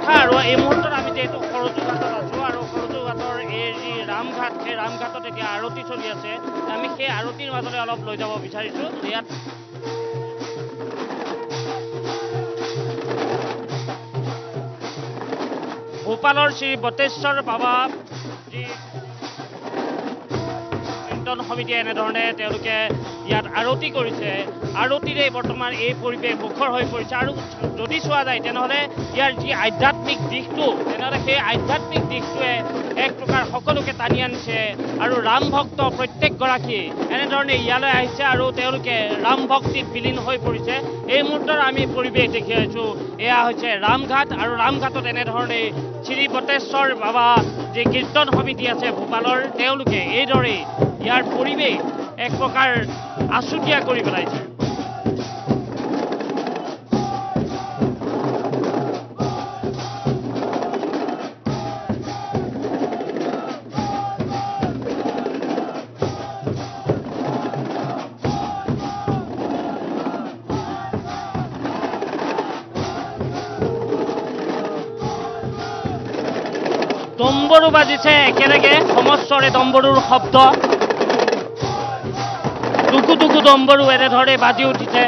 কথা আৰু এই মুহূৰ্তত আমি যিহেতু সৰজুঘাটত আছোঁ আৰু সৰজুঘাটৰ এই যি ৰামঘাট সেই ৰামঘাটত এতিয়া আৰতি চলি আছে আমি সেই আৰতিৰ মাজতে অলপ লৈ যাব বিচাৰিছোঁ ইয়াত ভূপালৰ শ্ৰী বটেশ্বৰ বাবা যি কীৰ্তন সমিতিয়ে এনেধৰণে তেওঁলোকে ইয়াত আৰতি কৰিছে আৰতিৰে বৰ্তমান এই পৰিৱেশ মুখৰ হৈ পৰিছে আৰু যদি চোৱা যায় তেনেহ'লে ইয়াৰ যি আধ্যাত্মিক দিশটো তেনেহ'লে সেই আধ্যাত্মিক দিশটোৱে এক প্ৰকাৰ সকলোকে টানি আনিছে আৰু ৰাম ভক্ত প্ৰত্যেকগৰাকী এনেধৰণে ইয়ালৈ আহিছে আৰু তেওঁলোকে ৰাম ভক্তিত বিলীন হৈ পৰিছে এই মুহূৰ্তৰ আমি পৰিৱেশ দেখি আছোঁ এয়া হৈছে ৰামঘাট আৰু ৰামঘাটত এনেধৰণে শ্ৰী বটেশ্বৰ বাবা যি কীৰ্তন সমিতি আছে ভূপালৰ তেওঁলোকে এইদৰেই ইয়াৰ পৰিৱেশ এক প্ৰকাৰ আছুতীয়া কৰি পেলাইছে দম্বৰু বাজিছে একেলগে সমস্বৰে দম্বৰুৰ শব্দ টুকু টুকু দম্বৰু এনেধৰণে বাজি উঠিছে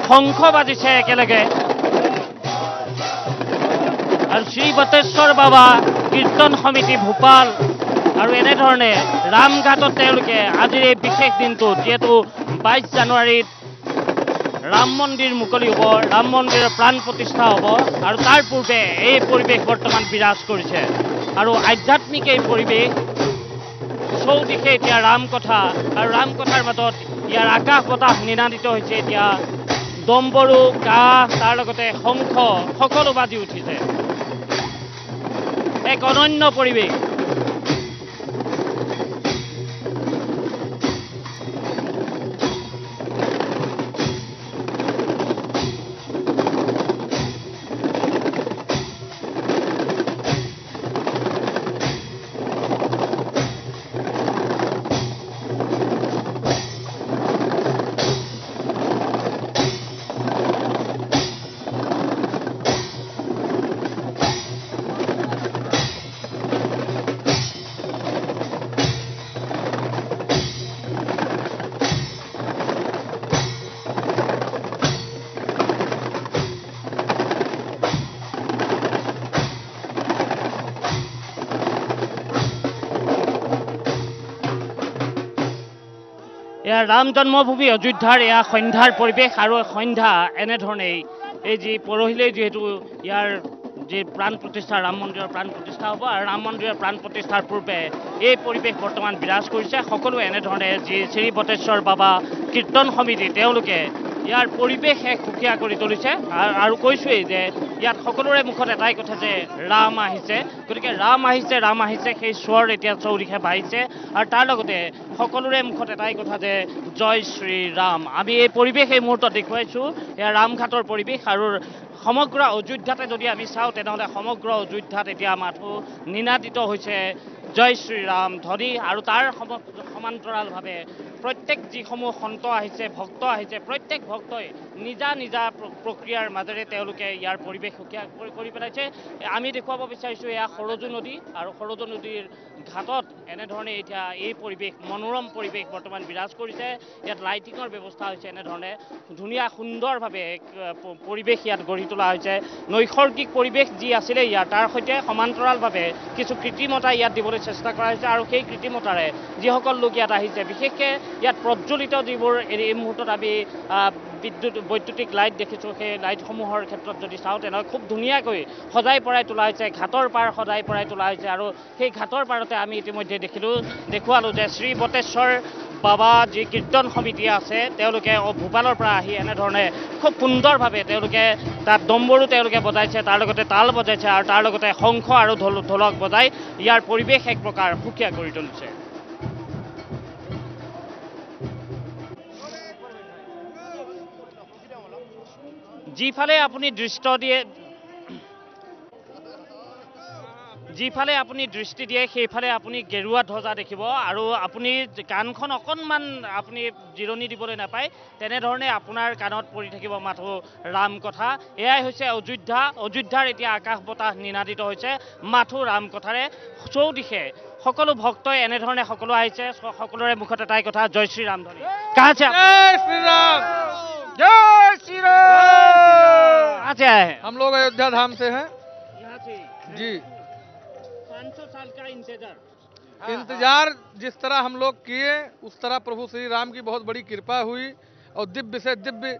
শংখ বাজিছে একেলগে আৰু শ্ৰী বটেশ্বৰ বাবা কীৰ্তন সমিতি ভূপাল আৰু এনেধৰণে ৰামঘাটত তেওঁলোকে আজিৰ এই বিশেষ দিনটোত যিহেতু 22 জানুৱাৰীত ৰাম মন্দিৰ মুকলি হ'ব ৰাম মন্দিৰৰ প্ৰাণ প্ৰতিষ্ঠা হ'ব আৰু তাৰ পূৰ্বে এই পৰিৱেশ বৰ্তমান বিৰাজ কৰিছে আৰু আধ্যাত্মিক এই পৰিৱেশ চৌদিশে এতিয়া ৰাম কথা আৰু ৰাম কথাৰ মাজত ইয়াৰ আকাশ বতাহ নিনাদিত হৈছে এতিয়া দম্বৰু কাঁহ তাৰ লগতে শংখ সকলো বাজি উঠিছে এক অনন্য পৰিৱেশ এয়া ৰাম জন্মভূমি অযোধ্যাৰ এয়া সন্ধ্যাৰ পৰিৱেশ আৰু সন্ধ্যা এনেধৰণেই এই যি পৰহিলৈ যিহেতু ইয়াৰ যি প্ৰাণ প্ৰতিষ্ঠা ৰাম মন্দিৰৰ প্ৰাণ প্ৰতিষ্ঠা হ'ব আৰু ৰাম মন্দিৰৰ প্ৰাণ প্ৰতিষ্ঠাৰ পূৰ্বে এই পৰিৱেশ বৰ্তমান বিৰাজ কৰিছে সকলো এনেধৰণে যি শ্ৰী বটেশ্বৰ বাবা কীৰ্তন সমিতি তেওঁলোকে ইয়াৰ পৰিৱেশ এক সুকীয়া কৰি তুলিছে আৰু কৈছোৱেই যে ইয়াত সকলোৰে মুখত এটাই কথা যে ৰাম আহিছে গতিকে ৰাম আহিছে সেই স্বৰ এতিয়া চৌদিশে বাঢ়িছে আৰু তাৰ লগতে সকলোৰে মুখত এটাই কথা যে জয় শ্ৰী ৰাম আমি এই পৰিৱেশ এই মুহূৰ্তত দেখুৱাইছোঁ এয়া ৰামঘাটৰ পৰিৱেশ আৰু সমগ্ৰ অযোধ্যাতে যদি আমি চাওঁ তেনেহ'লে সমগ্ৰ অযোধ্যাত এতিয়া মাথো নিনাদিত হৈছে জয় শ্ৰী ৰাম ধ্বনি আৰু তাৰ সমান্তৰালভাৱে প্ৰত্যেক যিসমূহ সন্ত আহিছে ভক্ত আহিছে প্ৰত্যেক ভক্তই নিজা নিজা প্ৰক্ৰিয়াৰ মাজেৰে তেওঁলোকে ইয়াৰ পৰিৱেশ সুকীয়া কৰি পেলাইছে আমি দেখুৱাব বিচাৰিছোঁ এয়া সৰজু নদী আৰু সৰজু নদীৰ ঘাটত এনেধৰণে এতিয়া এই পৰিৱেশ মনোৰম পৰিৱেশ বৰ্তমান বিৰাজ কৰিছে ইয়াত লাইটিঙৰ ব্যৱস্থা হৈছে এনেধৰণে ধুনীয়া সুন্দৰভাৱে পৰিৱেশ ইয়াত গঢ়ি তোলা হৈছে নৈসৰ্গিক পৰিৱেশ যি আছিলে ইয়াৰ তাৰ সৈতে সমান্তৰালভাৱে কিছু কৃত্ৰিমতা ইয়াত দিবলৈ চেষ্টা কৰা হৈছে আৰু সেই কৃত্ৰিমতাৰে যিসকল লোক ইয়াত আহিছে বিশেষকৈ ইয়াত প্ৰজ্বলিত যিবোৰ এই মুহূৰ্তত আমি বৈদ্যুতিক লাইট দেখিছোঁ সেই লাইটসমূহৰ ক্ষেত্ৰত যদি চাওঁ তেনেহ'লে খুব ধুনীয়াকৈ সজাই পৰাই তোলা হৈছে ঘাটৰ পাৰ সজাই পৰাই তোলা হৈছে আৰু সেই ঘাটৰ পাৰতে আমি ইতিমধ্যে দেখুৱালোঁ যে শ্ৰী বটেশ্বৰ বাবা যি কীৰ্তন সমিতি আছে তেওঁলোকে ভূপালৰ পৰা আহি এনেধৰণে খুব সুন্দৰভাৱে তেওঁলোকে তাত দম্বৰু তেওঁলোকে বজাইছে তাৰ লগতে তাল বজাইছে আৰু তাৰ লগতে শংখ আৰু ঢোলক বজাই ইয়াৰ পৰিৱেশ এক প্ৰকাৰ সুকীয়া কৰি তুলিছে যিফালে আপুনি যিফালে আপুনি দৃষ্টি দিয়ে সেইফালে আপুনি গেৰুৱা ধ্বজা দেখিব আৰু আপুনি কাণখন অকণমান আপুনি জিৰণি দিবলৈ নাপায় তেনেধৰণে আপোনাৰ কাণত পৰি থাকিব মাথো ৰাম কথা। এয়াই হৈছে অযোধ্যা। অযোধ্যাৰ এতিয়া আকাশ বতাহ নিনাদিত হৈছে মাথো ৰাম কথাৰে। চৌদিশে সকলো ভক্তই এনেধৰণে সকলো আহিছে, সকলোৰে মুখত এটাই কথা, জয় শ্ৰীৰাম ধ্বনি। कहाँ से जय श्री राम, जय श्री राम। कहाँ से आए हैं? हम लोग अयोध्या धाम से हैं यहाँ से जी। 500 साल का इंतजार। इंतजार जिस तरह हम लोग किए उस तरह प्रभु श्री राम की बहुत बड़ी कृपा हुई और दिव्य से दिव्य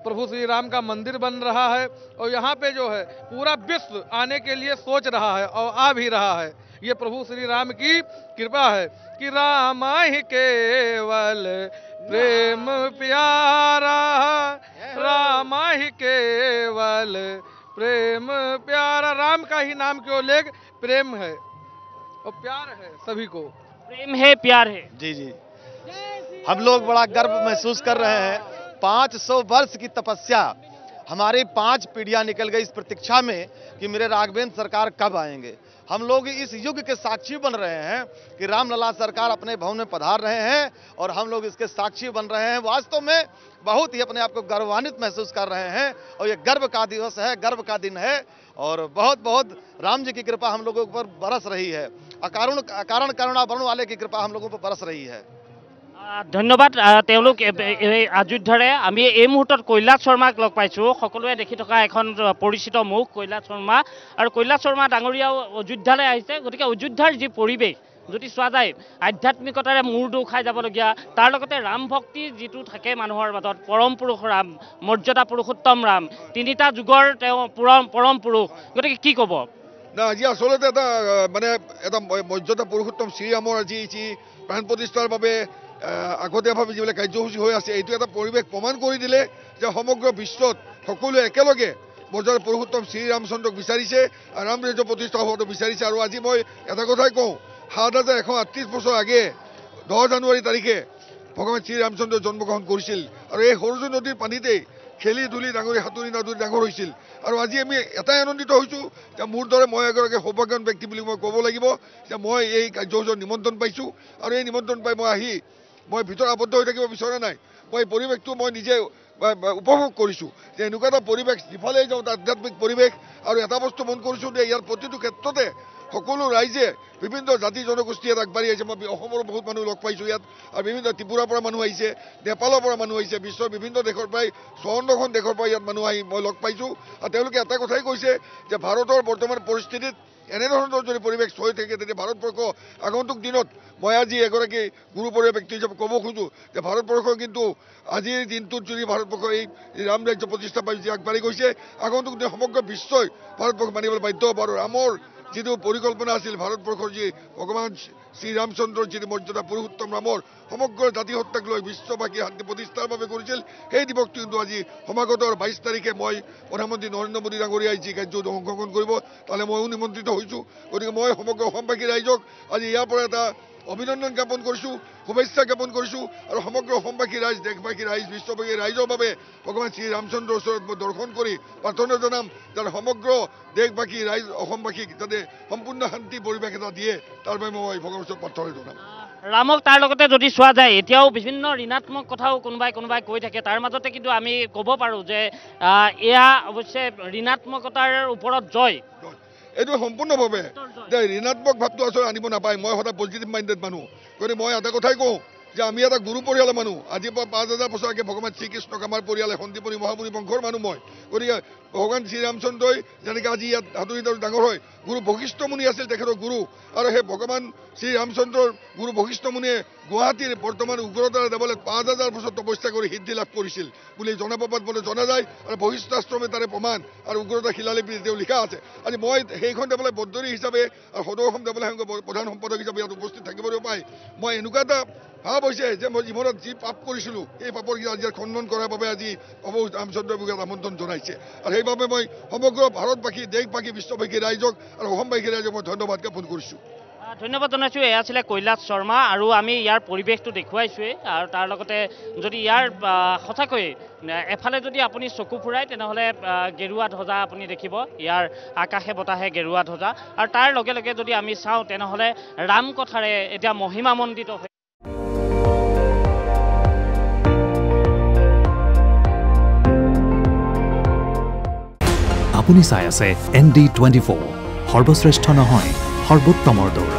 प्रभु श्री राम का मंदिर बन रहा है और यहाँ पे जो है पूरा विश्व आने के लिए सोच रहा है और आ भी रहा है। ये प्रभु श्री राम की कृपा है कि राम ही केवल प्रेम प्यारा, राम ही केवल प्रेम प्यारा। राम का ही नाम क्यों ले, प्रेम है और प्यार है सभी को। प्रेम है, प्यार है। जी जी, हम लोग बड़ा गर्व महसूस कर रहे हैं। 500 वर्ष की तपस्या, हमारी 5 पीढ़ियां निकल गई इस प्रतीक्षा में कि मेरे राघवेंद्र सरकार कब आएंगे। हम लोग इस युग के साक्षी बन रहे हैं कि रामलला सरकार अपने भवन में पधार रहे हैं और हम लोग इसके साक्षी बन रहे हैं। वास्तव में बहुत ही अपने आप को गर्वान्वित महसूस कर रहे हैं और ये गर्व का दिवस है, गर्व का दिन है और बहुत बहुत राम जी की कृपा हम लोगों पर बरस रही है। अकारण करुणा वर्ण वाले की कृपा हम लोगों पर बरस रही है। ধন্যবাদ। তেওঁলোক অযোধ্যাৰে আমি এই মুহূৰ্তত কৈলাশ শৰ্মাক লগ পাইছোঁ। সকলোৱে দেখি থকা এখন পৰিচিত মুখ কৈলাশ শৰ্মা, আৰু কৈলাশ শৰ্মা ডাঙৰীয়াও অযোধ্যালৈ আহিছে। গতিকে অযোধ্যাৰ যি পৰিৱেশ যদি চোৱা যায় আধ্যাত্মিকতাৰে মূৰ দোঁ খাই যাবলগীয়া, তাৰ লগতে ৰাম ভক্তি যিটো থাকে মানুহৰ মাজত, পৰম পুৰুষ ৰাম, মৰ্যাদা পুৰুষোত্তম ৰাম, তিনিটা যুগৰ তেওঁ পৰম পুৰুষ। গতিকে কি ক'ব? না, আজি আচলতে এটা মৰ্যাদা পুৰুষোত্তম শ্ৰীৰামৰ আজি প্ৰাণ প্ৰতিষ্ঠাৰ বাবে আগতীয়াভাৱে যিবিলাক কাৰ্যসূচী হৈ আছে, এইটো এটা পৰিৱেশ প্ৰমাণ কৰি দিলে যে সমগ্ৰ বিশ্বত সকলোৱে একেলগে মৰ্যাদা পুৰুষোত্তম শ্ৰীৰামচন্দ্ৰক বিচাৰিছে আৰু ৰাম ৰাজ্য প্ৰতিষ্ঠা হোৱাটো বিচাৰিছে। আৰু আজি মই এটা কথাই কওঁ, 7138 বছৰ আগে 10 জানুৱাৰী তাৰিখে ভগৱান শ্ৰীৰামচন্দ্ৰই জন্মগ্ৰহণ কৰিছিল আৰু এই সৰজু নদীৰ পানীতেই খেলি ধূলি ডাঙৰি সাঁতুৰি নাদুৰি ডাঙৰ হৈছিল। আৰু আজি আমি এটাই আনন্দিত হৈছোঁ যে মোৰ দৰে মই এগৰাকী সৌভাগ্যৱান ব্যক্তি বুলি মই ক'ব লাগিব যে মই এই কাৰ্যসূচীৰ নিমন্ত্ৰণ পাইছোঁ আৰু এই নিমন্ত্ৰণ পাই মই ভিতৰত আবদ্ধ হৈ থাকিব বিচৰা নাই। মই এই পৰিৱেশটো মই নিজে উপভোগ কৰিছোঁ যে এনেকুৱা এটা পৰিৱেশ, যিফালে যাওঁ আধ্যাত্মিক পৰিৱেশ। আৰু এটা বস্তু মন কৰিছোঁ যে ইয়াৰ প্ৰতিটো ক্ষেত্ৰতে সকলো ৰাইজে বিভিন্ন জাতি জনগোষ্ঠী ইয়াত আগবাঢ়ি আহিছে। মই অসমৰ বহুত মানুহ লগ পাইছোঁ ইয়াত, আৰু বিভিন্ন ত্ৰিপুৰাৰ পৰা মানুহ আহিছে, নেপালৰ পৰা মানুহ আহিছে, বিশ্বৰ বিভিন্ন দেশৰ প্ৰায় 54খন দেশৰ পৰা ইয়াত মানুহ আহি মই লগ পাইছোঁ। আৰু তেওঁলোকে এটা কথাই কৈছে যে ভাৰতৰ বৰ্তমান পৰিস্থিতিত এনেধৰণৰ যদি পৰিৱেশ হৈ থাকে তেতিয়া ভাৰতবৰ্ষ আগন্তুক দিনত, মই আজি এগৰাকী গুৰুপৰীয়া ব্যক্তি হিচাপে ক'ব খোজোঁ যে ভাৰতবৰ্ষ কিন্তু আজিৰ দিনটোত যদি ভাৰতবৰ্ষ এই ৰাম ৰাজ্য প্ৰতিষ্ঠা পাই যি আগবাঢ়ি গৈছে, আগন্তুক দিনত সমগ্ৰ বিশ্বই ভাৰতবৰ্ষ মানিবলৈ বাধ্য হ'ব। আৰু ৰামৰ যিটো পৰিকল্পনা আছিল, ভাৰতবৰ্ষৰ যি ভগৱান শ্ৰীৰামচন্দ্ৰৰ যিটো মৰ্যাদা পুৰুষোত্তম ৰামৰ সমগ্ৰ জাতি সত্তাক লৈ বিশ্ববাসী শান্তি প্ৰতিষ্ঠাৰ বাবে কৰিছিল, সেই দিৱসটো কিন্তু আজি সমাগত 22 তাৰিখে মই প্ৰধানমন্ত্ৰী নৰেন্দ্ৰ মোদী ডাঙৰীয়াই যি কাৰ্যত অংশগ্ৰহণ কৰিব তালৈ ময়ো নিমন্ত্ৰিত হৈছোঁ। গতিকে মই সমগ্ৰ অসমবাসী ৰাইজক আজি ইয়াৰ পৰা এটা অভিনন্দন জ্ঞাপন কৰিছোঁ, শুভেচ্ছা জ্ঞাপন কৰিছোঁ। আৰু সমগ্ৰ অসমবাসী ৰাইজ, দেশবাসী ৰাইজ, বিশ্ববাসী ৰাইজৰ বাবে ভগৱান শ্ৰীৰামচন্দ্ৰৰ ওচৰত মই দৰ্শন কৰি প্ৰাৰ্থনা জনাম যাতে সমগ্ৰ দেশবাসী ৰাইজ অসমবাসীক যাতে সম্পূৰ্ণ শান্তি পৰিৱেশ এটা দিয়ে, তাৰ বাবে মই ভগৱানৰ ওচৰত প্ৰাৰ্থনা জনাম। ৰামক তাৰ লগতে যদি চোৱা যায় এতিয়াও বিভিন্ন ঋণাত্মক কথাও কোনোবাই কৈ থাকে, তাৰ মাজতে কিন্তু আমি ক'ব পাৰোঁ যে এয়া অৱশ্যে ঋণাত্মকতাৰ ওপৰত জয়। এইটো সম্পূৰ্ণভাৱে যে ঋণাত্মক ভাৱটো আচলতে আনিব নাপায়। মই সদায় পজিটিভ মাইণ্ডেড মানুহ, গতিকে মই এটা কথাই কওঁ যে আমি এটা গুৰু পৰিয়ালৰ মানুহ। আজিৰ পৰা 5000 বছৰ আগে ভগৱান শ্ৰীকৃষ্ণক আমাৰ পৰিয়ালে সন্দীপনী মহামুনি বংশৰ মানুহ মই। গতিকে ভগৱান শ্ৰীৰামচন্দ্ৰই যেনেকৈ আজি ইয়াত হাতুৰি ডাঙৰ হয়, গুৰু বশিষ্ঠ মুনি আছিল তেখেতৰ গুৰু, আৰু সেই ভগৱান শ্ৰীৰামচন্দ্ৰৰ গুৰু বশিষ্ঠ মুনিয়ে গুৱাহাটীৰ বৰ্তমান উগ্ৰতাৰা দেৱালয়ত 5000 বছৰ তপস্যা কৰি সিদ্ধি লাভ কৰিছিল বুলি জনপ্ৰবাদ মতে জনা যায়, আৰু বশিষ্ঠাশ্ৰমে তাৰে প্ৰমাণ আৰু উগ্ৰতা শিলালিপি তেওঁ লিখা আছে। আজি মই সেইখন দেৱালয় বদ্ধৰী হিচাপে আৰু সদৌ অসম দেৱালয় সংঘৰ প্ৰধান সম্পাদক হিচাপে ইয়াত উপস্থিত থাকিবলৈ পাই মই এনেকুৱা এটা ভাৱ হৈছে যে মই জীৱনত যি পাপ কৰিছিলোঁ এই পাপৰ আজি খণ্ডন কৰাৰ বাবে আজি প্ৰভু ৰামচন্দ্ৰ মোক আমন্ত্ৰণ জনাইছে। আৰু সেইবাবে মই সমগ্ৰ ভাৰতবাসী, দেশবাসী, বিশ্ববাসী ৰাইজক আৰু অসমবাসী ৰাইজক মই ধন্যবাদ জ্ঞাপন কৰিছোঁ। ধন্যবাদ জনাইছোঁ। এয়া আছিলে কৈলাশ শৰ্মা আৰু আমি ইয়াৰ পৰিৱেশটো দেখুৱাইছোৱেই আৰু তাৰ লগতে যদি ইয়াৰ সঁচাকৈ এফালে যদি আপুনি চকু ফুৰাই তেনেহ'লে গেৰুৱা ধ্বজা আপুনি দেখিব, ইয়াৰ আকাশে বতাহে গেৰুৱা ধ্বজা আৰু তাৰ লগে লগে যদি আমি চাওঁ তেনেহ'লে ৰাম কথাৰে এতিয়া মহিমামণ্ডিত হৈ আপুনি চাই আছে ND24 সৰ্বশ্ৰেষ্ঠ নহয় সৰ্বোত্তমৰ দৌৰা।